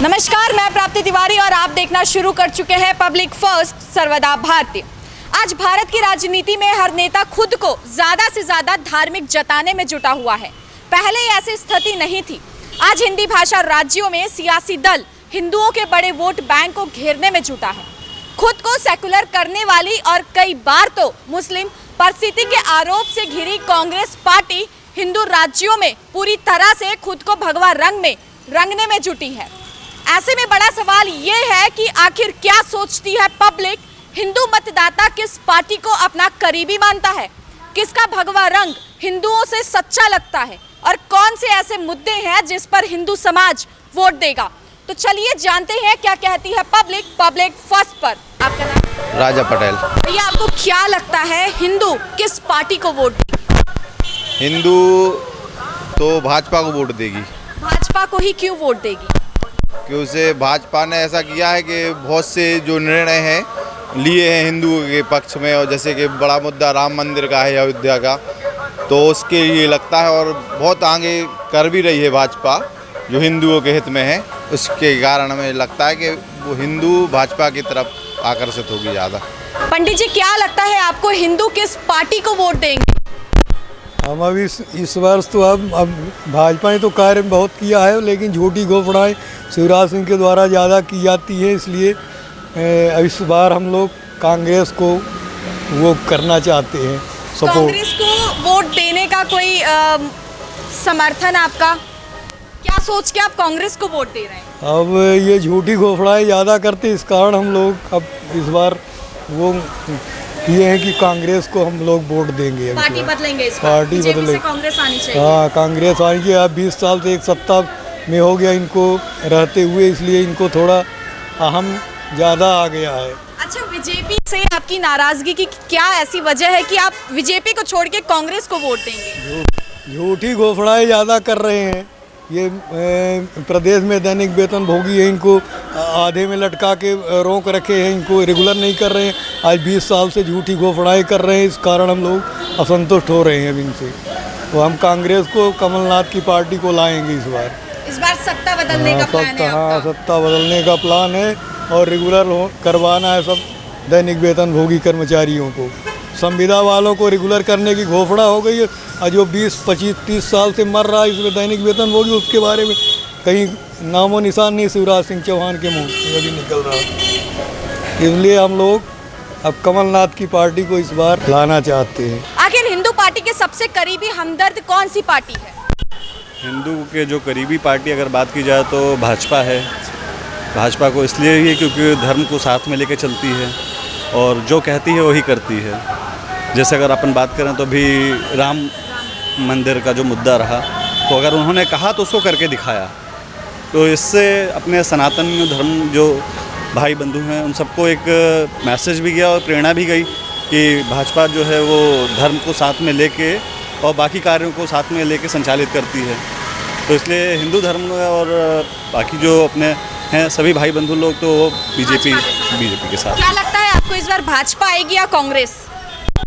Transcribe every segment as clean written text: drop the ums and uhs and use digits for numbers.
नमस्कार, मैं प्राप्ति तिवारी और आप देखना शुरू कर चुके हैं पब्लिक फर्स्ट सर्वदा भारतीय। आज भारत की राजनीति में हर नेता खुद को ज्यादा से ज्यादा धार्मिक जताने में जुटा हुआ है। पहले ऐसी स्थिति नहीं थी। आज हिंदी भाषा राज्यों में सियासी दल हिंदुओं के बड़े वोट बैंक को घेरने में जुटा है। खुद को सेकुलर करने वाली और कई बार तो मुस्लिम परिस्थिति के आरोप से घिरी कांग्रेस पार्टी हिंदू राज्यों में पूरी तरह से खुद को भगवा रंग में रंगने में जुटी है। ऐसे में बड़ा सवाल ये है कि आखिर क्या सोचती है पब्लिक, हिंदू मतदाता किस पार्टी को अपना करीबी मानता है, किसका भगवा रंग हिंदुओं से सच्चा लगता है और कौन से ऐसे मुद्दे हैं जिस पर हिंदू समाज वोट देगा। तो चलिए जानते हैं क्या कहती है पब्लिक फर्स्ट पर। आपका नाम? राजा पटेल। भैया, आपको क्या लगता है हिंदू किस पार्टी को वोट देगी? हिंदू तो भाजपा को वोट देगी। भाजपा को ही क्यों वोट देगी? कि उसे भाजपा ने ऐसा किया है कि बहुत से जो निर्णय हैं लिए हैं हिंदुओं के पक्ष में, और जैसे कि बड़ा मुद्दा राम मंदिर का है, अयोध्या का, तो उसके लिए लगता है और बहुत आगे कर भी रही है भाजपा जो हिंदुओं के हित में है। उसके कारण हमें लगता है कि वो हिंदू भाजपा की तरफ आकर्षित होगी ज़्यादा। पंडित जी, क्या लगता है आपको हिंदू किस पार्टी को वोट देंगे? हम अभी इस वर्ष तो अब भाजपा ने तो कार्य बहुत किया है, लेकिन झूठी घोषणाएं शिवराज सिंह के द्वारा ज़्यादा की जाती है, इसलिए इस बार हम लोग कांग्रेस को वो करना चाहते हैं सपोर्ट। कांग्रेस को वोट देने का कोई समर्थन आपका? क्या सोच के आप कांग्रेस को वोट दे रहे हैं? अब ये झूठी घोषणाएं ज़्यादा करते, इस कारण हम लोग अब इस बार वो किए हैं कि कांग्रेस को हम लोग वोट देंगे। पार्टी बदलेंगे इस बार? पार्टी बदलेंगे। कांग्रेस आनी चाहिए। हाँ, कांग्रेस आनी चाहिए। अब 20 साल से एक सत्ता में हो गया इनको रहते हुए, इसलिए इनको थोड़ा अहम ज़्यादा आ गया है। अच्छा, बीजेपी से आपकी नाराजगी की क्या ऐसी वजह है कि आप बीजेपी को छोड़ के कांग्रेस को वोट देंगे? झूठी घोषणाएं ज़्यादा कर रहे हैं। ये प्रदेश में दैनिक वेतन भोगी है, इनको आधे में लटका के रोक रखे हैं, इनको रेगुलर नहीं कर रहे हैं। आज 20 साल से झूठी घोषणाएं कर रहे हैं, इस कारण हम लोग असंतुष्ट हो रहे हैं अब इनसे। तो हम कांग्रेस को, कमलनाथ की पार्टी को लाएंगे इस बार। इस बार सत्ता बदलने का प्लान है हाँ, आपका? सत्ता बदलने का प्लान है और रेगुलर करवाना है सब दैनिक वेतन भोगी कर्मचारियों को। संविदा वालों को रेगुलर करने की घोषणा हो गई है, और जो 20, 25, 30 साल से मर रहा है इसमें दैनिक वेतन भोगी, उसके बारे में कहीं नामो निशान नहीं शिवराज सिंह चौहान के मुंह से अभी निकल रहा है। इसलिए हम लोग अब कमलनाथ की पार्टी को इस बार लाना चाहते हैं। आखिर हिंदू पार्टी के सबसे करीबी हमदर्द कौन सी पार्टी है? हिंदू के जो करीबी पार्टी अगर बात की जाए तो भाजपा है। भाजपा को इसलिए ही क्योंकि धर्म को साथ में लेके चलती है और जो कहती है वही करती है। जैसे अगर अपन बात करें तो भी राम मंदिर का जो मुद्दा रहा, तो अगर उन्होंने कहा तो उसको करके दिखाया। तो इससे अपने सनातन धर्म जो भाई बंधु हैं उन सबको एक मैसेज भी गया और प्रेरणा भी गई कि भाजपा जो है वो धर्म को साथ में लेके और बाकी कार्यों को साथ में लेके संचालित करती है। तो इसलिए हिंदू धर्म और बाकी जो अपने हैं सभी भाई बंधु लोग तो बीजेपी के साथ। क्या लगता है आपको इस बार भाजपा आएगी या कांग्रेस?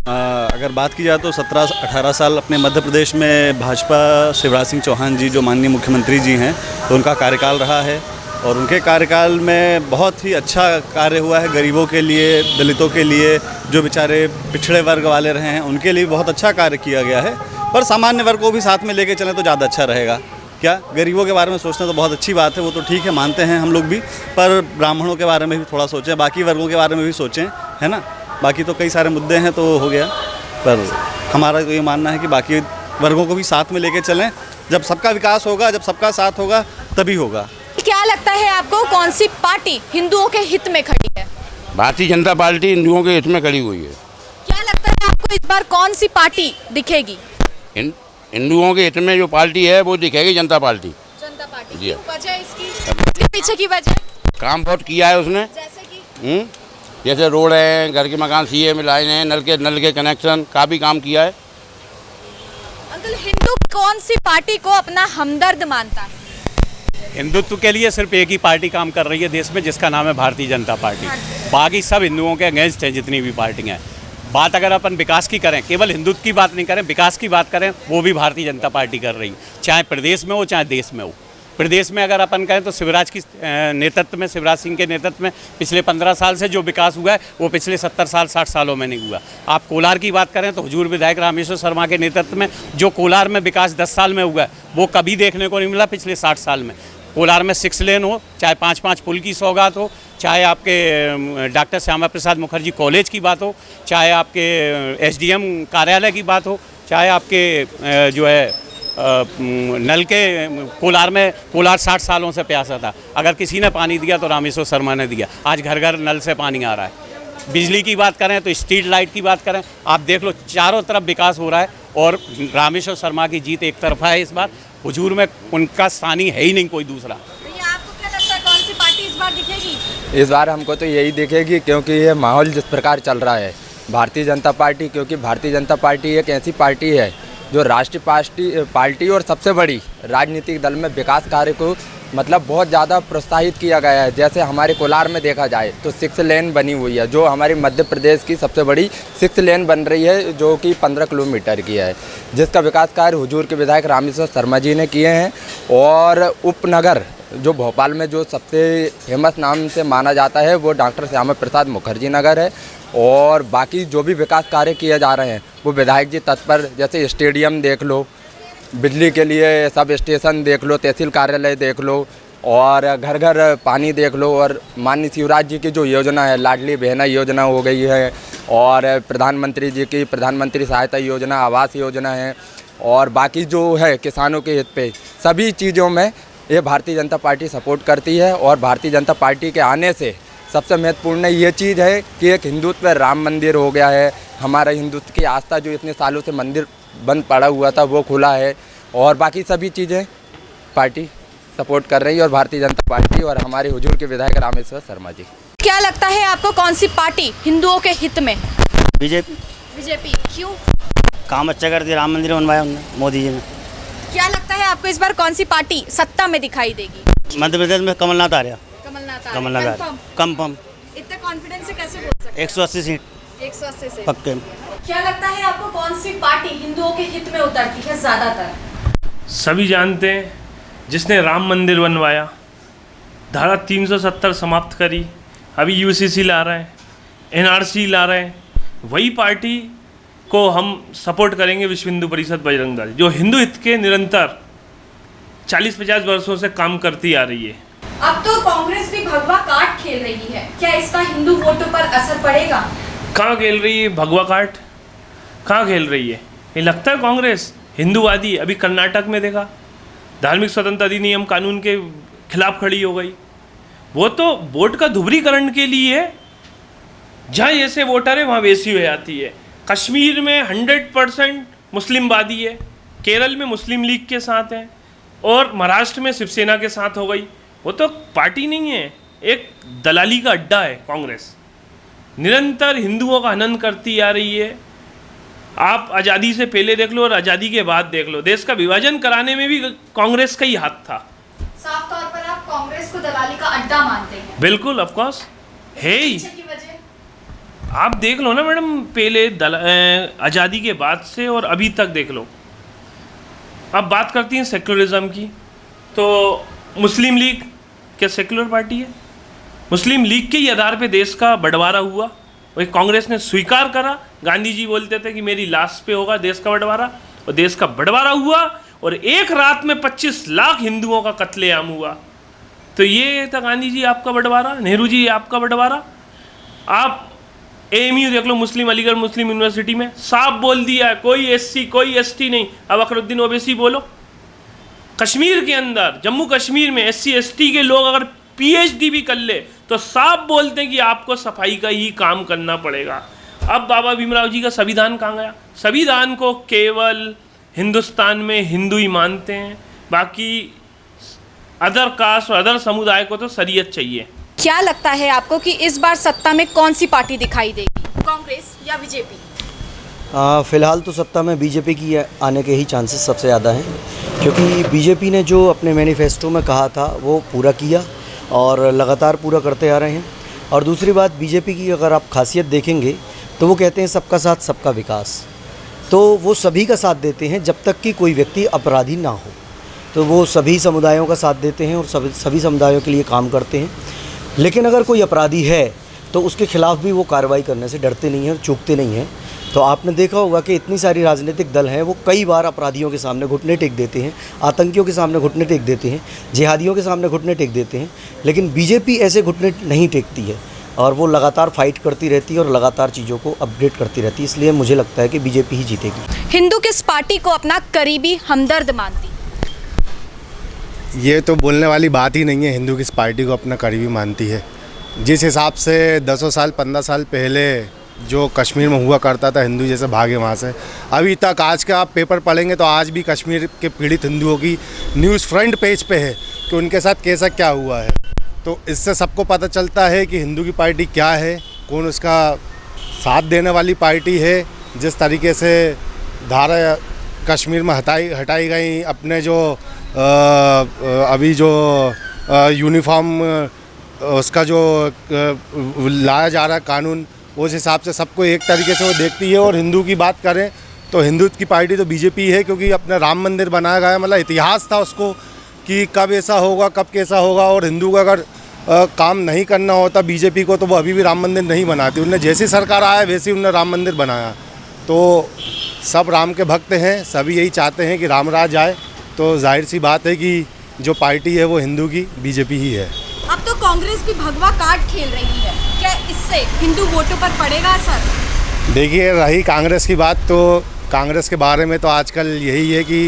अगर बात की जाए तो 17-18 साल अपने मध्य प्रदेश में भाजपा, शिवराज सिंह चौहान जी जो माननीय मुख्यमंत्री जी हैं, तो उनका कार्यकाल रहा है और उनके कार्यकाल में बहुत ही अच्छा कार्य हुआ है। गरीबों के लिए, दलितों के लिए, जो बेचारे पिछड़े वर्ग वाले रहे हैं उनके लिए बहुत अच्छा कार्य किया गया है। पर सामान्य वर्ग को भी साथ में लेके चलें तो ज़्यादा अच्छा रहेगा। क्या गरीबों के बारे में सोचना तो बहुत अच्छी बात है, वो तो ठीक है, मानते हैं हम लोग भी, पर ब्राह्मणों के बारे में भी थोड़ा सोचें, बाकी वर्गों के बारे में भी सोचें, है ना। बाकी तो कई सारे मुद्दे हैं तो हो गया, पर हमारा तो ये मानना है कि बाकी वर्गों को भी साथ में लेके चलें। जब सबका विकास होगा, जब सबका साथ होगा तभी होगा। क्या लगता है आपको कौन सी पार्टी हिंदुओं के हित में खड़ी है? भारतीय जनता पार्टी हिंदुओं के हित में खड़ी हुई है। क्या लगता है आपको इस बार कौन सी पार्टी दिखेगी? हिंदुओं के हित में जो पार्टी है वो दिखेगी जनता पार्टी। जनता पार्टी। जी। क्यों वजह इसके पीछे की वजह? काम बहुत किया है उसने, जैसे कि जैसे रोड है, घर के मकान सीए में लाइन है, नल के कनेक्शन, काफ़ी काम किया है। अंकल, हिंदू कौन सी पार्टी को अपना हमदर्द मानता है? हिंदुत्व के लिए सिर्फ एक ही पार्टी काम कर रही है देश में, जिसका नाम है भारतीय जनता पार्टी। बाकी सब हिंदुओं के अगेंस्ट हैं, जितनी भी पार्टियाँ हैं। बात अगर अपन विकास की करें, केवल हिंदुत्व की बात नहीं करें, विकास की बात करें, वो भी भारतीय जनता पार्टी कर रही है, चाहे प्रदेश में हो चाहे देश में हो। प्रदेश में अगर अपन कहें तो शिवराज की नेतृत्व में, शिवराज सिंह के नेतृत्व में पिछले 15 साल से जो विकास हुआ है वो पिछले 70 साल 60 सालों में नहीं हुआ। आप कोलार की बात करें तो हुजूर विधायक रामेश्वर शर्मा के नेतृत्व में जो कोलार में विकास 10 साल में हुआ है वो कभी देखने को नहीं मिला पिछले 60 साल में। कोलार में 6 लेन हो, चाहे 5-5 पुल की सौगात हो, चाहे आपके डॉक्टर श्यामा प्रसाद मुखर्जी कॉलेज की बात हो, चाहे आपके SDM कार्यालय की बात हो, चाहे आपके जो है नल के कोलार 60 सालों से प्यासा था। अगर किसी ने पानी दिया तो रामेश्वर शर्मा ने दिया। आज घर घर नल से पानी आ रहा है। बिजली की बात करें तो स्ट्रीट लाइट की बात करें, आप देख लो चारों तरफ विकास हो रहा है और रामेश्वर शर्मा की जीत एक तरफा है। इस बार हुजूर में उनका स्थानीय है ही नहीं कोई दूसरा। भैया आपको क्या लगता है कौन सी पार्टी इस बार दिखेगी? इस बार हमको तो यही दिखेगी, क्योंकि ये माहौल जिस प्रकार चल रहा है भारतीय जनता पार्टी, क्योंकि भारतीय जनता पार्टी एक ऐसी पार्टी है जो राष्ट्रीय पार्टी और सबसे बड़ी राजनीतिक दल में विकास कार्य को मतलब बहुत ज़्यादा प्रोत्साहित किया गया है। जैसे हमारे कोलार में देखा जाए तो 6 लेन बनी हुई है, जो हमारे मध्य प्रदेश की सबसे बड़ी 6 लेन बन रही है, जो कि 15 किलोमीटर की है, जिसका विकास कार्य हुजूर के विधायक रामेश्वर शर्मा जी ने किए हैं। और उपनगर जो भोपाल में जो सबसे फेमस नाम से माना जाता है वो डॉक्टर श्यामा प्रसाद मुखर्जी नगर है। और बाकी जो भी विकास कार्य किए जा रहे हैं वो विधायक जी तत्पर, जैसे स्टेडियम देख लो, बिजली के लिए सब स्टेशन देख लो, तहसील कार्यालय देख लो, और घर घर पानी देख लो, और माननीय शिवराज जी की जो योजना है लाडली बहना योजना हो गई है, और प्रधानमंत्री जी की प्रधानमंत्री सहायता योजना, आवास योजना है, और बाकी जो है किसानों के हित पे सभी चीज़ों में ये भारतीय जनता पार्टी सपोर्ट करती है। और भारतीय जनता पार्टी के आने से सबसे महत्वपूर्ण ये चीज़ है कि एक हिंदुत्व राम मंदिर हो गया है। हमारा हिंदुत्व की आस्था जो इतने सालों से मंदिर बंद पड़ा हुआ था वो खुला है, और बाकी सभी चीज़ें पार्टी सपोर्ट कर रही है, और भारतीय जनता पार्टी और हमारे हुजूर के विधायक रामेश्वर शर्मा जी। क्या लगता है आपको कौन सी पार्टी हिंदुओं के हित में? बीजेपी। क्यों? काम अच्छा कर दिया, राम मंदिर बनवाया उन्होंने, मोदी जी ने। क्या लगता है आपको इस बार कौन सी पार्टी सत्ता में दिखाई देगी? मध्य प्रदेश में कमलनाथ आ रहा। कमलनाथ कम इतने कॉन्फिडेंस से कैसे बोल सकते? 180 सीट 180 से पक्के। क्या लगता है आपको कौन सी पार्टी हिंदुओं के हित में उतरती है ज्यादातर? सभी जानते हैं, जिसने राम मंदिर बनवाया, धारा 370 समाप्त करी, अभी UCC ला रहे हैं, NRC ला रहे हैं, वही पार्टी को हम सपोर्ट करेंगे। विश्व हिंदू परिषद बजरंग दल जो हिंदू हित के निरंतर 40-50 वर्षों से काम करती आ रही है। अब तो कांग्रेस भी भगवा काट खेल रही है, क्या इसका हिंदू वोटों पर असर पड़ेगा? कहाँ खेल रही है भगवा काट? कहाँ खेल रही है? ये लगता है कांग्रेस हिंदूवादी। अभी कर्नाटक में देखा, धार्मिक स्वतंत्रता अधिनियम कानून के खिलाफ खड़ी हो गई। वो तो वोट का धुबरीकरण के लिए, जहाँ ऐसे वोटर है वहाँ वैसी हो जाती है। कश्मीर में 100% मुस्लिमवादी है, केरल में मुस्लिम लीग के साथ है, और महाराष्ट्र में शिवसेना के साथ हो गई। वो तो पार्टी नहीं है, एक दलाली का अड्डा है कांग्रेस। निरंतर हिंदुओं का हनन करती आ रही है। आप आज़ादी से पहले देख लो और आज़ादी के बाद देख लो, देश का विभाजन कराने में भी कांग्रेस का ही हाथ था। साफ तौर पर आप कांग्रेस को दलाली का अड्डा मानते हैं? बिल्कुल, ऑफ कोर्स है ही। आप देख लो ना मैडम, पहले आज़ादी के बाद से और अभी तक देख लो। अब बात करती हैं सेक्युलरिज्म की, तो मुस्लिम लीग क्या सेक्युलर पार्टी है? मुस्लिम लीग के ही आधार पे देश का बंटवारा हुआ, वही कांग्रेस ने स्वीकार करा। गांधी जी बोलते थे कि मेरी लाश पे होगा देश का बंटवारा, और देश का बंटवारा हुआ, और एक रात में 25 लाख हिंदुओं का कत्लेआम हुआ। तो ये था गांधी जी आपका बंटवारा, नेहरू जी आपका बंटवारा। आप AMU देख लो, मुस्लिम अलीगढ़ मुस्लिम यूनिवर्सिटी में साफ बोल दिया कोई SC कोई ST नहीं। अब अकरुद्दीन ओवैसी बोलो, कश्मीर के अंदर जम्मू कश्मीर में SC ST के लोग अगर PhD भी कर ले तो साफ बोलते हैं कि आपको सफाई का ही काम करना पड़ेगा। अब बाबा भीमराव जी का संविधान कहाँ गया? संविधान को केवल हिंदुस्तान में हिंदू ही मानते हैं, बाकी अदर कास्ट और अदर समुदाय को तो शरीयत चाहिए। क्या लगता है आपको कि इस बार सत्ता में कौन सी पार्टी दिखाई देगी, कांग्रेस या बीजेपी? फ़िलहाल तो सत्ता में बीजेपी की आने के ही चांसेस सबसे ज़्यादा हैं, क्योंकि बीजेपी ने जो अपने मैनिफेस्टो में कहा था वो पूरा किया और लगातार पूरा करते आ रहे हैं। और दूसरी बात, बीजेपी की अगर आप खासियत देखेंगे तो वो कहते हैं सबका साथ सबका विकास, तो वो सभी का साथ देते हैं जब तक कि कोई व्यक्ति अपराधी ना हो। तो तो वो सभी समुदायों का साथ देते हैं और सभी समुदायों के लिए काम करते हैं। लेकिन अगर कोई अपराधी है तो उसके खिलाफ भी वो कार्रवाई करने से डरते नहीं हैं और चूकते नहीं हैं। तो आपने देखा होगा कि इतनी सारी राजनीतिक दल हैं, वो कई बार अपराधियों के सामने घुटने टेक देते हैं, आतंकियों के सामने घुटने टेक देते हैं, जिहादियों के सामने घुटने टेक देते हैं। लेकिन बीजेपी ऐसे घुटने नहीं टेकती है और वो लगातार फाइट करती रहती है और लगातार चीज़ों को अपडेट करती रहती है। इसलिए मुझे लगता है कि बीजेपी ही जीतेगी। हिंदू किस पार्टी को अपना करीबी हमदर्द मानती? ये तो बोलने वाली बात ही नहीं है। हिंदू किस पार्टी को अपना करीबी मानती है। जिस हिसाब से 10 साल 15 साल पहले जो कश्मीर में हुआ करता था, हिंदू जैसे भागे वहाँ से, अभी तक आज का आप पेपर पढ़ेंगे तो आज भी कश्मीर के पीड़ित हिंदुओं की न्यूज़ फ्रंट पेज पे है कि उनके साथ कैसा क्या हुआ है। तो इससे सबको पता चलता है कि हिंदू की पार्टी क्या है, कौन उसका साथ देने वाली पार्टी है। जिस तरीके से धारा कश्मीर में हटाई गई, अपने जो अभी जो यूनिफॉर्म उसका जो लाया जा रहा है कानून, उस हिसाब से सबको एक तरीके से वो देखती है। और हिंदू की बात करें तो हिंदू की पार्टी तो बीजेपी है, क्योंकि अपना राम मंदिर बनाया गया, मतलब इतिहास था उसको कि कब ऐसा होगा, कब कैसा होगा। और हिंदू का अगर काम नहीं करना होता बीजेपी को तो वो अभी भी राम मंदिर नहीं बनाती। उनने जैसी सरकार आया वैसे उन्होंने राम मंदिर बनाया। तो सब राम के भक्त हैं, सभी यही चाहते हैं कि राम राज आए। तो जाहिर सी बात है कि जो पार्टी है वो हिंदू की बीजेपी ही है। अब तो कांग्रेस भी भगवा कार्ड खेल रही है, क्या इससे हिंदू वोटों पर पड़ेगा असर? देखिए, रही कांग्रेस की बात, तो कांग्रेस के बारे में तो आजकल यही है कि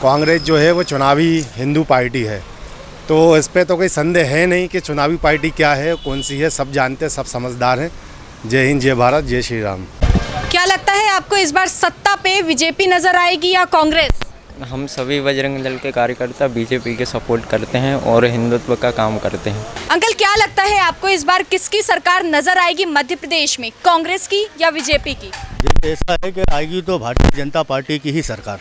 कांग्रेस जो है वो चुनावी हिंदू पार्टी है। तो इस पर तो कोई संदेह है नहीं कि चुनावी पार्टी क्या है, कौन सी है, सब जानते हैं, सब समझदार हैं। जय हिंद, जय भारत, जय श्री राम। क्या लगता है आपको इस बार सत्ता पे बीजेपी नजर आएगी या कांग्रेस? हम सभी बजरंग दल के कार्यकर्ता बीजेपी के सपोर्ट करते हैं और हिंदुत्व का काम करते हैं। अंकल, क्या लगता है आपको इस बार किसकी सरकार नजर आएगी मध्य प्रदेश में, कांग्रेस की या बीजेपी की? ऐसा है कि आएगी तो भारतीय जनता पार्टी की ही सरकार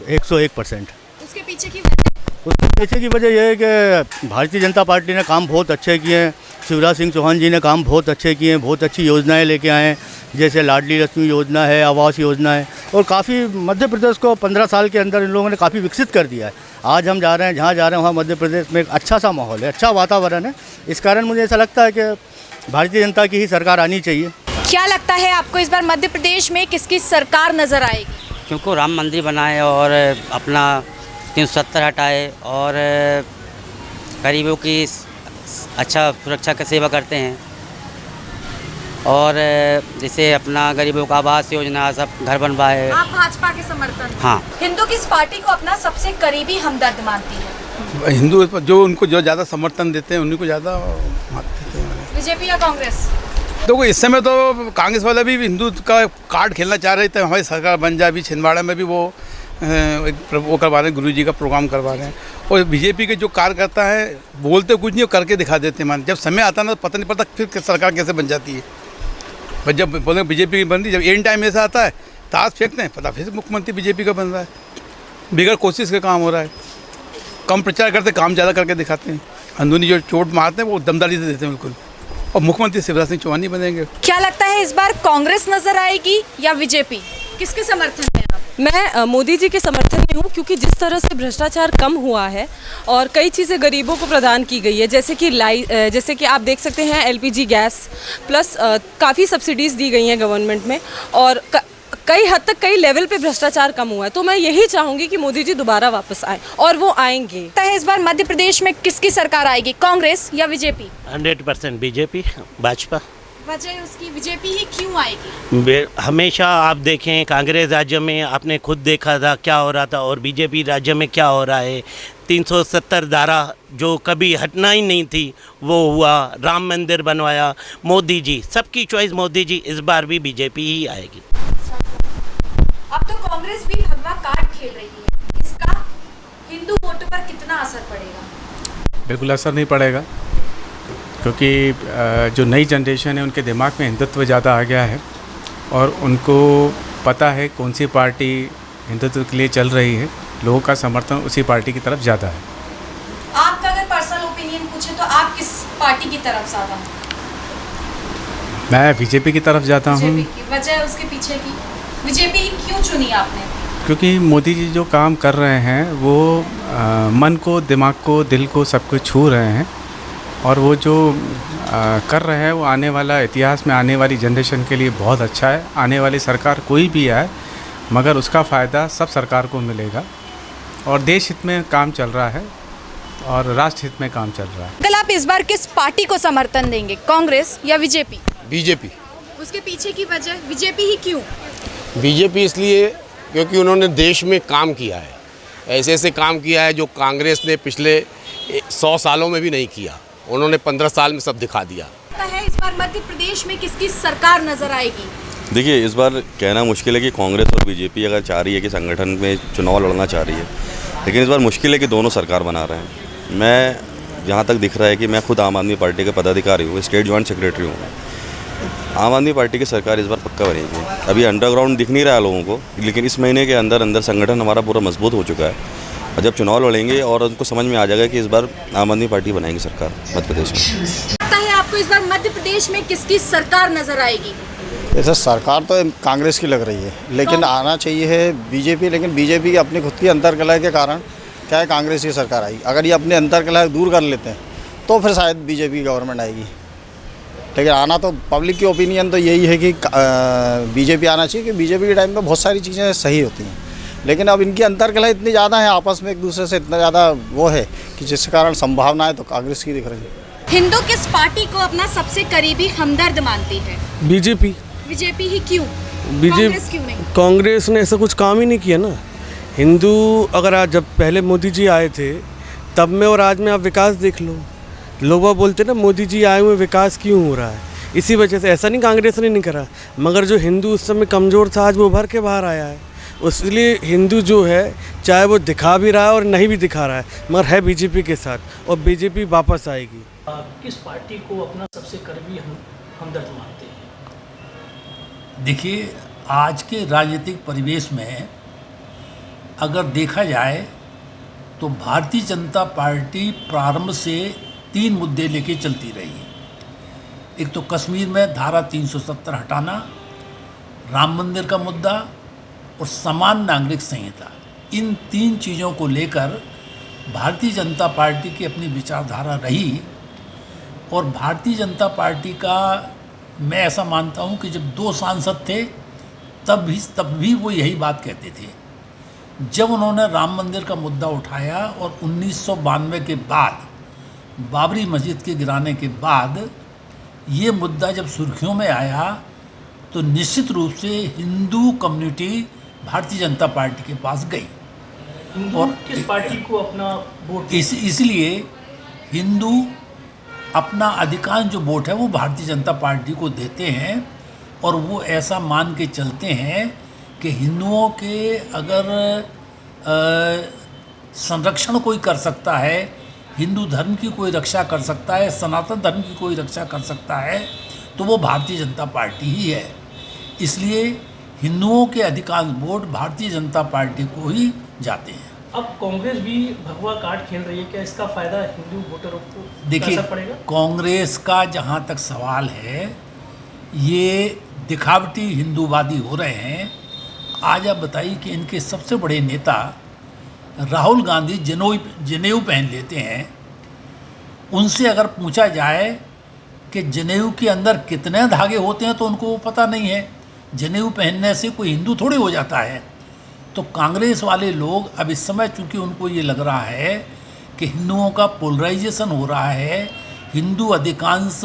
101%। उसके पीछे की वजह? उसके पीछे की वजह यह है कि भारतीय जनता पार्टी ने काम बहुत अच्छे किए हैं। शिवराज सिंह चौहान जी ने काम बहुत अच्छे किए हैं, बहुत अच्छी योजनाएं लेके आए हैं, जैसे लाडली लक्ष्मी योजना है, आवास योजना है, और काफ़ी मध्य प्रदेश को 15 साल के अंदर इन लोगों ने काफ़ी विकसित कर दिया है। आज हम जा रहे हैं, जहाँ जा रहे हैं वहाँ मध्य प्रदेश में एक अच्छा सा माहौल है, अच्छा वातावरण है। इस कारण मुझे ऐसा लगता है कि भारतीय जनता की ही सरकार आनी चाहिए। क्या लगता है आपको इस बार मध्य प्रदेश में किसकी सरकार नजर आएगी? क्योंकि राम मंदिर बनाए और अपना 370 हटाए और गरीबों की अच्छा सुरक्षा की सेवा करते हैं, और जैसे अपना गरीबों का आवास योजना सब घर बनवाए। आप भाजपा के समर्थन? हाँ। हिंदू किस पार्टी को अपना सबसे करीबी हमदर्द मानती है? हिंदू जो उनको जो ज़्यादा समर्थन देते हैं उन्हीं को ज़्यादा मानते हैं। बीजेपी या कांग्रेस? तो इस समय तो कांग्रेस वाले भी हिंदू का कार्ड खेलना चाह रहे थे, हमारी सरकार बन जाए। अभी छिंदवाड़ा में भी वो करवा रहे हैं, गुरु जी का प्रोग्राम करवा रहे हैं। और बीजेपी के जो कार्यकर्ता है बोलते कुछ नहीं, करके दिखा देते हैं। मान जब समय आता ना तो पता नहीं पड़ता फिर सरकार कैसे बन जाती है। पर जब बोले बीजेपी की बन रही, जब एंड टाइम ऐसा आता है ताश फेंकते हैं, पता फिर मुख्यमंत्री बीजेपी का बन रहा है। बिगड़ कोशिश का काम हो रहा है, कम प्रचार करते, काम ज़्यादा करके दिखाते हैं। अंदरूनी जो चोट मारते हैं वो दमदारी से देते हैं बिल्कुल। और मुख्यमंत्री शिवराज सिंह चौहान ही बनेंगे। क्या लगता है इस बार कांग्रेस नजर आएगी या बीजेपी? किसके समर्थन में? मैं मोदी जी के समर्थन में हूँ, क्योंकि जिस तरह से भ्रष्टाचार कम हुआ है और कई चीज़ें गरीबों को प्रदान की गई है, जैसे कि आप देख सकते हैं एलपीजी गैस प्लस काफ़ी सब्सिडीज़ दी गई हैं गवर्नमेंट में, और कई हद तक कई लेवल पे भ्रष्टाचार कम हुआ है। तो मैं यही चाहूँगी कि मोदी जी दोबारा वापस आए, और वो आएंगे। इस बार मध्य प्रदेश में किसकी सरकार आएगी, कांग्रेस या बीजेपी? 100% बीजेपी, भाजपा। वजह उसकी बीजेपी ही क्यों आएगी? हमेशा आप देखें कांग्रेस राज्य में आपने खुद देखा था क्या हो रहा था, और बीजेपी राज्य में क्या हो रहा है। 370 धारा जो कभी हटना ही नहीं थी वो हुआ, राम मंदिर बनवाया मोदी जी, सबकी चॉइस मोदी जी। इस बार भी बीजेपी ही आएगी। अब तो कांग्रेस भी भगवा कार्ड खेल रही है, इसका हिंदू वोटों पर कितना असर पड़ेगा? बिल्कुल असर नहीं पड़ेगा, क्योंकि जो नई जनरेशन है उनके दिमाग में हिंदुत्व ज़्यादा आ गया है, और उनको पता है कौन सी पार्टी हिंदुत्व के लिए चल रही है। लोगों का समर्थन उसी पार्टी की तरफ ज़्यादा है। आपका अगर पर्सनल ओपिनियन पूछे तो आप किस पार्टी की तरफ ज़्यादा? मैं बीजेपी की तरफ जाता हूँ। वजह उसके पीछे की? बीजेपी क्यों चुनी आपने? क्योंकि मोदी जी जो काम कर रहे हैं वो मन को, दिमाग को, दिल को, सब कुछ छू रहे हैं। और वो जो कर रहे हैं वो आने वाला इतिहास में आने वाली जनरेशन के लिए बहुत अच्छा है। आने वाली सरकार कोई भी आए मगर उसका फ़ायदा सब सरकार को मिलेगा। और देश हित में काम चल रहा है और राष्ट्र हित में काम चल रहा है। कल आप इस बार किस पार्टी को समर्थन देंगे, कांग्रेस या बीजेपी? बीजेपी। उसके पीछे की वजह बीजेपी ही क्यों? बीजेपी इसलिए क्योंकि उन्होंने देश में काम किया है, ऐसे ऐसे काम किया है जो कांग्रेस ने पिछले 100 सालों में भी नहीं किया। उन्होंने 15 साल में सब दिखा दिया। है इस बार मध्य प्रदेश में किसकी सरकार नजर आएगी? देखिए, इस बार कहना मुश्किल है कि कांग्रेस और बीजेपी अगर चाह रही है कि संगठन में चुनाव लड़ना चाह रही है, लेकिन इस बार मुश्किल है कि दोनों सरकार बना रहे हैं। मैं जहाँ तक दिख रहा है कि मैं खुद आम आदमी पार्टी का पदाधिकारी हूँ, स्टेट जॉइंट सेक्रेटरी हूँ। आम आदमी पार्टी की सरकार इस बार पक्का बनेगी। अभी अंडरग्राउंड दिख नहीं रहा है लोगों को, लेकिन इस महीने के अंदर अंदर संगठन हमारा पूरा मजबूत हो चुका है। और जब चुनाव लड़ेंगे और उनको समझ में आ जाएगा कि इस बार आम आदमी पार्टी बनाएगी सरकार मध्य प्रदेश में। लगता है आपको इस बार मध्य प्रदेश में किसकी सरकार नजर आएगी? ऐसा सरकार तो कांग्रेस की लग रही है, लेकिन आना चाहिए है बीजेपी। लेकिन बीजेपी की अपनी खुद की अंतर्कलह के कारण क्या है, कांग्रेस की सरकार आई। अगर ये अपने अंतर्कलह दूर कर लेते हैं तो फिर शायद बीजेपी की गवर्नमेंट आएगी। लेकिन आना तो पब्लिक की ओपिनियन तो यही है कि बीजेपी आना चाहिए, कि बीजेपी के टाइम में बहुत सारी चीज़ें सही होती हैं। लेकिन अब इनकी अंतर्कलह इतनी ज़्यादा है, आपस में एक दूसरे से इतना ज़्यादा वो है कि जिसके कारण संभावनाएं तो कांग्रेस की दिख रही है। हिंदू किस पार्टी को अपना सबसे करीबी हमदर्द मानती है? बीजेपी। बीजेपी ही क्यों? कांग्रेस क्यों नहीं? कांग्रेस ने ऐसा कुछ काम ही नहीं किया ना। हिंदू अगर आज, जब पहले मोदी जी आए थे तब में और आज में आप विकास देख लो। लोग बोलते ना मोदी जी आए हुए विकास क्यों हो रहा है, इसी वजह से। ऐसा नहीं कांग्रेस ने नहीं करा, मगर जो हिंदू उस समय कमज़ोर था आज वो उभर के बाहर आया है। इसलिए हिंदू जो है चाहे वो दिखा भी रहा है और नहीं भी दिखा रहा है, मगर है बीजेपी के साथ, और बीजेपी वापस आएगी। किस पार्टी को अपना सबसे करीबी हमदर्द मानते हैं? देखिए, आज के राजनीतिक परिवेश में अगर देखा जाए तो भारतीय जनता पार्टी प्रारंभ से 3 मुद्दे लेके चलती रही। एक तो कश्मीर में धारा 370 हटाना, राम मंदिर का मुद्दा और समान नागरिक संहिता। इन 3 चीज़ों को लेकर भारतीय जनता पार्टी की अपनी विचारधारा रही। और भारतीय जनता पार्टी का मैं ऐसा मानता हूं कि जब 2 सांसद थे तब भी वो यही बात कहते थे। जब उन्होंने राम मंदिर का मुद्दा उठाया और 1992 के बाद, बाबरी मस्जिद के गिराने के बाद ये मुद्दा जब सुर्खियों में आया तो निश्चित रूप से हिंदू कम्युनिटी भारतीय जनता पार्टी के पास गई। और किस पार्टी को अपना वोट? इसलिए हिंदू अपना अधिकांश जो वोट है वो भारतीय जनता पार्टी को देते हैं। और वो ऐसा मान के चलते हैं कि हिंदुओं के अगर संरक्षण कोई कर सकता है, हिंदू धर्म की कोई रक्षा कर सकता है, सनातन धर्म की कोई रक्षा कर सकता है, तो वो भारतीय जनता पार्टी ही है। इसलिए हिंदुओं के अधिकांश वोट भारतीय जनता पार्टी को ही जाते हैं। अब कांग्रेस भी भगवा कार्ड खेल रही है, क्या इसका फायदा हिंदू वोटरों को देखिए, पड़ेगा? कांग्रेस का जहाँ तक सवाल है, ये दिखावटी हिंदूवादी हो रहे हैं। आज आप बताइए कि इनके सबसे बड़े नेता राहुल गांधी जनेऊ पहन लेते हैं। उनसे अगर पूछा जाए कि जनेऊ के अंदर कितने धागे होते हैं तो उनको वो पता नहीं है। जनेऊ पहनने से कोई हिंदू थोड़ी हो जाता है। तो कांग्रेस वाले लोग अब इस समय चूँकि उनको ये लग रहा है कि हिंदुओं का पोलराइजेशन हो रहा है, हिंदू अधिकांश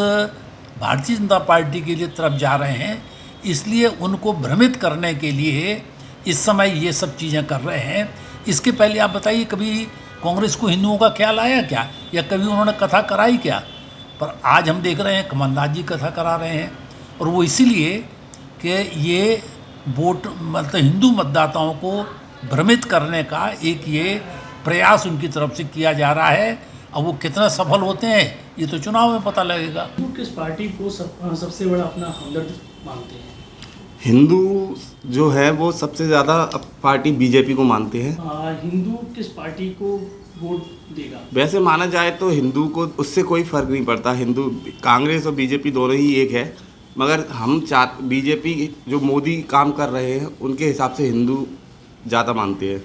भारतीय जनता पार्टी के लिए तरफ जा रहे हैं, इसलिए उनको भ्रमित करने के लिए इस समय ये सब चीज़ें कर रहे हैं। इसके पहले आप बताइए कभी कांग्रेस को हिंदुओं का ख्याल आया क्या, या कभी उन्होंने कथा कराई क्या? पर आज हम देख रहे हैं कमलनाथ जी कथा करा रहे हैं, और वो इसीलिए कि ये वोट मतलब हिंदू मतदाताओं को भ्रमित करने का एक ये प्रयास उनकी तरफ से किया जा रहा है। अब वो कितना सफल होते हैं ये तो चुनाव में पता लगेगा। किस पार्टी को सबसे बड़ा अपना हमदर्द मानते हैं? हिंदू जो है वो सबसे ज़्यादा पार्टी बीजेपी को मानते हैं। हिंदू किस पार्टी को वोट देगा? वैसे माना जाए तो हिंदू को उससे कोई फ़र्क नहीं पड़ता। हिंदू कांग्रेस और बीजेपी दोनों ही एक है, मगर हम बीजेपी जो मोदी काम कर रहे हैं उनके हिसाब से हिंदू ज़्यादा मानते हैं।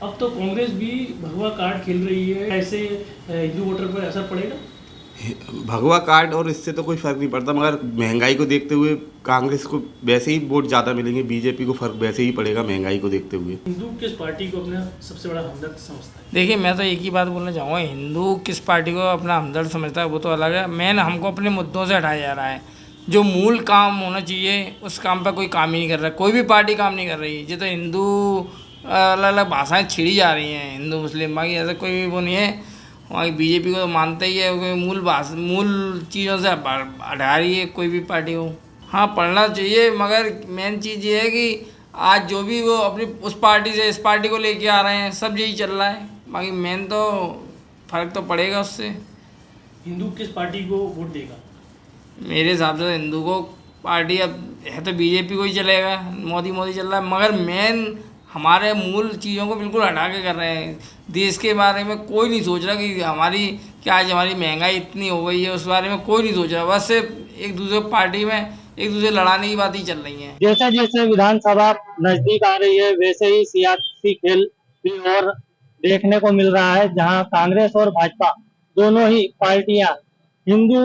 अब तो कांग्रेस भी भगवा कार्ड खेल रही है, ऐसे हिंदू वोटर पर असर पड़ेगा? भगवा कार्ड और इससे तो कोई फ़र्क नहीं पड़ता, मगर महंगाई को देखते हुए कांग्रेस को वैसे ही वोट ज़्यादा मिलेंगे, बीजेपी को फ़र्क वैसे ही पड़ेगा महंगाई को देखते हुए। हिंदू किस पार्टी को अपना सबसे बड़ा हमदर्द समझता है? देखिए, मैं तो एक ही बात बोलना चाहूँगा, हिंदू किस पार्टी को अपना हमदर्द समझता है वो तो अलग है। मेन हमको अपने मुद्दों से हटाया जा रहा है। जो मूल काम होना चाहिए उस काम पर कोई काम ही नहीं कर रहा, कोई भी पार्टी काम नहीं कर रही। ये तो हिंदू अलग अलग भाषाएं छिड़ी जा रही हैं, हिंदू मुस्लिम, बाकी ऐसा कोई भी वो नहीं है। वहाँ बीजेपी को तो मानते ही है, मूल चीज़ों से हटा रही है कोई भी पार्टी हो। हाँ, पढ़ना चाहिए, मगर मेन चीज़ ये है कि आज जो भी वो अपनी उस पार्टी से इस पार्टी को लेके आ रहे हैं, सब यही चल रहा है। बाकी मेन तो फ़र्क तो पड़ेगा उससे। हिंदू किस पार्टी को वोट देगा? मेरे हिसाब से हिंदू को पार्टी अब है तो बीजेपी को ही चलेगा, मोदी चल रहा है, मगर मेन हमारे मूल चीज़ों को बिल्कुल हटा के कर रहे हैं। देश के बारे में कोई नहीं सोच रहा कि आज हमारी महंगाई इतनी हो गई है, उस बारे में कोई नहीं सोच रहा। बस सिर्फ एक दूसरे पार्टी में एक दूसरे लड़ाने की बात ही चल रही है। जैसे जैसे विधानसभा नजदीक आ रही है वैसे ही सियासी खेल भी और देखने को मिल रहा है, जहां कांग्रेस और भाजपा दोनों ही पार्टियां हिंदू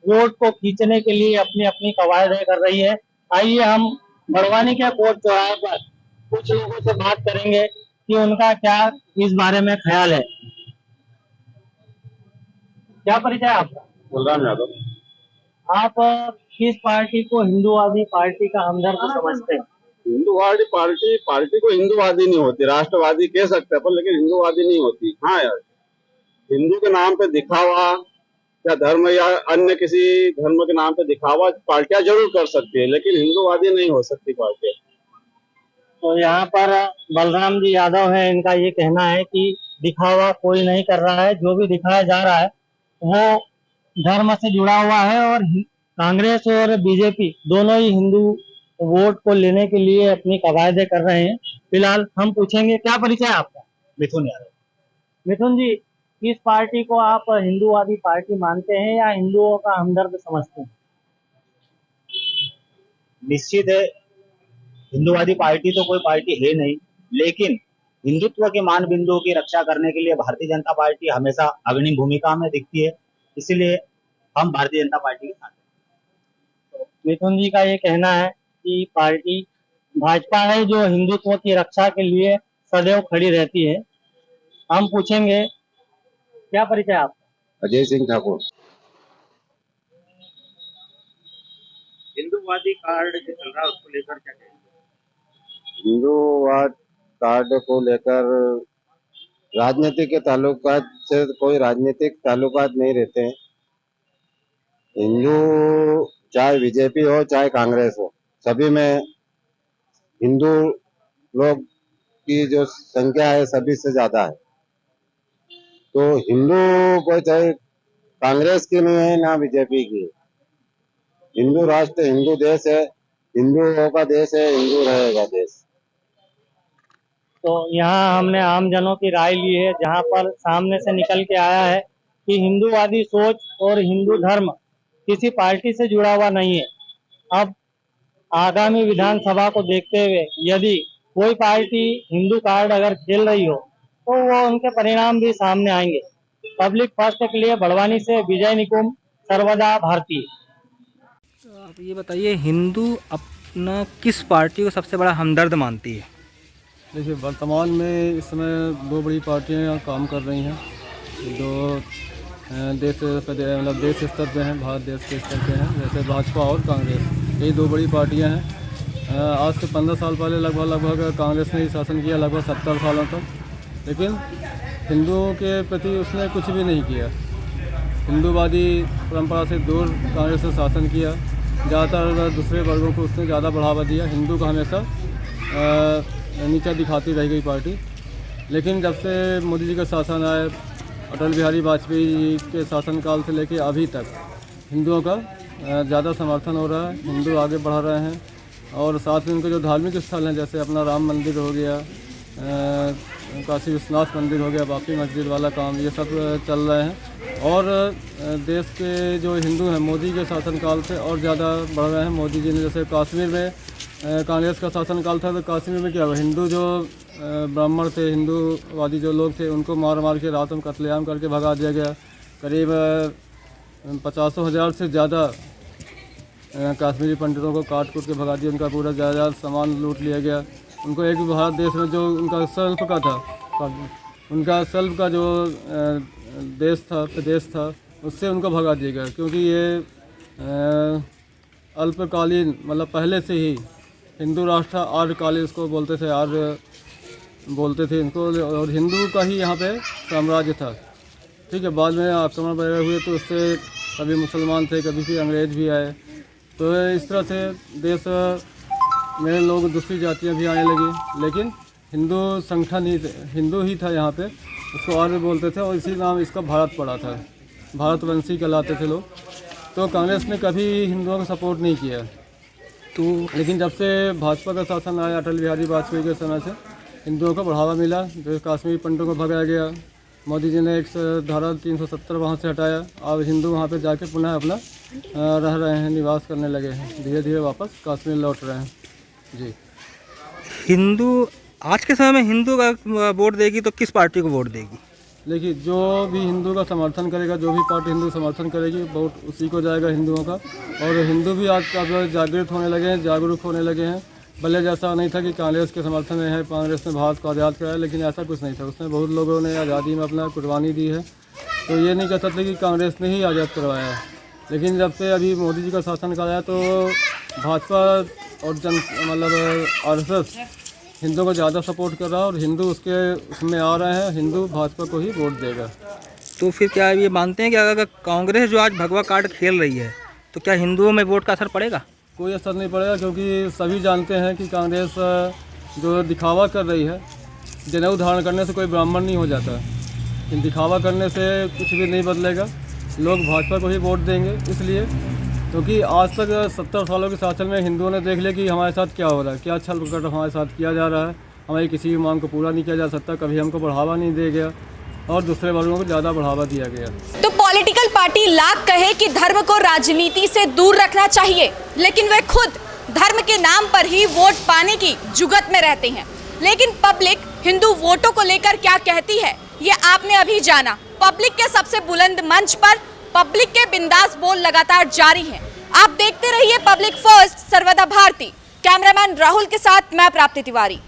वोट को खींचने के लिए अपनी अपनी कवायदें कर रही है। आइए हम बड़वानी के कोर्ट चौराहे पर कुछ लोगों से बात करेंगे कि उनका क्या इस बारे में ख्याल है। क्या परिचय आपका? बलराम यादव। आप किस पार्टी को हिंदूवादी पार्टी का हमदर्द समझते हैं? हिंदूवादी पार्टी को हिंदूवादी नहीं होती, राष्ट्रवादी कह सकते हैं पर, लेकिन हिंदूवादी नहीं होती। हाँ यार, हिंदू के नाम पे दिखावा या धर्म या अन्य किसी धर्म के नाम पे दिखावा पार्टियां जरूर कर सकती है, लेकिन हिंदूवादी नहीं हो सकती पार्टियां। तो यहाँ पर बलराम जी यादव है, इनका ये कहना है कि दिखावा कोई नहीं कर रहा है, जो भी दिखाया जा रहा है वो धर्म से जुड़ा हुआ है, और कांग्रेस और बीजेपी दोनों ही हिंदू वोट को लेने के लिए अपनी कवायदें कर रहे हैं। फिलहाल हम पूछेंगे, क्या परिचय आपका? मिथुन यादव। मिथुन जी, किस पार्टी को आप हिंदूवादी पार्टी मानते हैं या हिंदुओं का हमदर्द समझते हैं? निश्चित है, हिंदूवादी पार्टी तो कोई पार्टी है नहीं, लेकिन हिंदुत्व के मान बिंदुओं की रक्षा करने के लिए भारतीय जनता पार्टी हमेशा अग्रणी भूमिका में दिखती है, इसलिए हम भारतीय जनता पार्टी के साथ हैं। मिथुन जी का ये कहना है कि पार्टी भाजपा है जो हिंदुत्व की रक्षा के लिए सदैव खड़ी रहती है। हम पूछेंगे, क्या परिचय आपका? अजय सिंह ठाकुर। हिंदूवादी कार्ड जो चल रहा है उसको लेकर क्या कहेंगे? हिंदूवाद कार्ड को लेकर राजनीति के ताल्लुकात से कोई राजनीतिक ताल्लुकात नहीं रहते हैं। हिंदू चाहे बीजेपी हो चाहे कांग्रेस हो, सभी में हिंदू लोग की जो संख्या है सभी से ज्यादा है। तो हिंदू को चाहे कांग्रेस की नहीं है ना बीजेपी की, हिंदू राष्ट्र हिंदू देश है, हिंदुओं का देश है, हिंदू रहेगा देश। तो यहाँ हमने आम जनों की राय ली है, जहाँ पर सामने से निकल के आया है कि हिंदूवादी सोच और हिंदू धर्म किसी पार्टी से जुड़ा हुआ नहीं है। अब आगामी विधानसभा को देखते हुए यदि कोई पार्टी हिंदू कार्ड अगर खेल रही हो तो वो उनके परिणाम भी सामने आएंगे। पब्लिक फर्स्ट के लिए बड़वानी से विजय निकुम, सर्वदा भारतीय। तो आप ये बताइए, हिंदू अपना किस पार्टी को सबसे बड़ा हमदर्द मानती है? देखिए, वर्तमान में इस समय दो बड़ी पार्टियां यहाँ काम कर रही हैं, जो देश स्तर पे हैं, भारत देश के स्तर पे हैं, जैसे भाजपा और कांग्रेस, यही दो बड़ी पार्टियां हैं। आज से 15 साल पहले लगभग कांग्रेस ने ही शासन किया, लगभग 70 सालों तक, लेकिन हिंदुओं के प्रति उसने कुछ भी नहीं किया। हिंदूवादी परंपरा से दूर कांग्रेस ने शासन किया, ज़्यादातर दूसरे वर्गों को उसने ज़्यादा बढ़ावा दिया। हिंदू का हमेशा नीचा दिखाती रह गई पार्टी। लेकिन जब से मोदी जी का शासन आया, अटल बिहारी वाजपेयी जी के शासनकाल से लेकर अभी तक हिंदुओं का ज़्यादा समर्थन हो रहा है, हिंदू आगे बढ़ रहे हैं। और साथ में उनके जो धार्मिक स्थल हैं, जैसे अपना राम मंदिर हो गया, काशी विश्वनाथ मंदिर हो गया, बाकी मस्जिद वाला काम, ये सब चल रहे हैं। और देश के जो हिंदू हैं मोदी के शासनकाल से और ज़्यादा बढ़ रहे हैं। मोदी जी ने जैसे कश्मीर में कांग्रेस का शासनकाल था तो कश्मीर में क्या हुआ, हिंदू जो ब्राह्मण थे, हिंदूवादी जो लोग थे, उनको मार मार के रातों में कत्लेआम करके भगा दिया गया। करीब 50,000 से ज़्यादा कश्मीरी पंडितों को काट कूट के भगा दिया, उनका पूरा जायदाद सामान लूट लिया गया। उनको एक भी भारत देश में जो उनका सेल्फ का था, उनका सेल्फ का जो देश था, प्रदेश था, उससे उनको भगा दिया गया, क्योंकि ये अल्पकालीन मतलब पहले से ही हिंदू राष्ट्र आर्यकालीन इसको बोलते थे, आर्य बोलते थे इनको, और हिंदू का ही यहाँ पे साम्राज्य था। ठीक है, बाद में आक्रमण वगैरह हुए तो उससे कभी मुसलमान थे, कभी भी अंग्रेज भी आए, तो इस तरह से देश में लोग दूसरी जातियाँ भी आने लगी, लेकिन हिंदू संगठन ही हिंदू ही था यहाँ पे, उसको आर्य बोलते थे और इसी नाम इसका भारत पड़ा था, भारतवंशी कहलाते थे लोग। तो कांग्रेस ने कभी हिंदुओं का सपोर्ट नहीं किया, तो लेकिन जब से भाजपा का शासन आया अटल बिहारी वाजपेयी के समय से हिंदुओं को बढ़ावा मिला, जो कश्मीरी पंडितों को भगाया गया, मोदी जी ने एक धारा 370 वहाँ से हटाया, अब हिंदू वहाँ पे जाके पुनः अपना रह रहे हैं, निवास करने लगे हैं, धीरे धीरे वापस कश्मीर लौट रहे हैं। जी, हिंदू आज के समय में हिंदू का वोट देगी तो किस पार्टी को वोट देगी? देखिए, जो भी हिंदू का समर्थन करेगा, जो भी पार्टी हिंदू समर्थन करेगी, वोट उसी को जाएगा हिंदुओं का। और हिंदू भी आज अब जागृत होने लगे हैं, जागरूक होने लगे हैं। पहले जैसा नहीं था कि कांग्रेस के समर्थन में है, कांग्रेस ने भारत को आज़ाद कराया, लेकिन ऐसा कुछ नहीं था। उसमें बहुत लोगों ने आज़ादी में अपना कुर्बानी दी है, तो ये नहीं कह सकते कि कांग्रेस ने ही आज़ाद करवाया है। लेकिन जब से अभी मोदी जी का शासनकाल आया तो भाजपा और मतलब RSS हिंदुओं को ज़्यादा सपोर्ट कर रहा है और हिंदू उसमें आ रहे हैं, हिंदू भाजपा को ही वोट देगा। तो फिर क्या ये मानते हैं कि अगर कांग्रेस जो आज भगवा कार्ड खेल रही है तो क्या हिंदुओं में वोट का असर पड़ेगा? कोई असर नहीं पड़ेगा, क्योंकि सभी जानते हैं कि कांग्रेस जो दिखावा कर रही है, जनेऊ धारण करने से कोई ब्राह्मण नहीं हो जाता, लेकिन दिखावा करने से कुछ भी नहीं बदलेगा। लोग भाजपा को ही वोट देंगे, इसलिए क्योंकि आज तक 70 सालों के शासन में हिंदुओं ने देख लिया कि हमारे साथ क्या हो रहा है, क्या छल कपट हमारे साथ किया जा रहा है, हमारी किसी भी मांग को पूरा नहीं किया जा सकता, कभी हमको बढ़ावा नहीं दिया गया और दूसरे वर्गों को ज़्यादा बढ़ावा दिया गया। तो पॉलिटिकल पार्टी लाख कहे कि धर्म को राजनीति से दूर रखना चाहिए, लेकिन वे खुद धर्म के नाम पर ही वोट पाने की जुगत में रहते हैं। लेकिन पब्लिक हिंदू वोटों को लेकर क्या कहती है, ये आपने अभी जाना। पब्लिक के सबसे बुलंद मंच पर पब्लिक के बिंदास बोल लगातार जारी हैं। आप देखते रहिए पब्लिक फर्स्ट सर्वदा भारती। कैमरामैन राहुल के साथ मैं प्राप्ति तिवारी।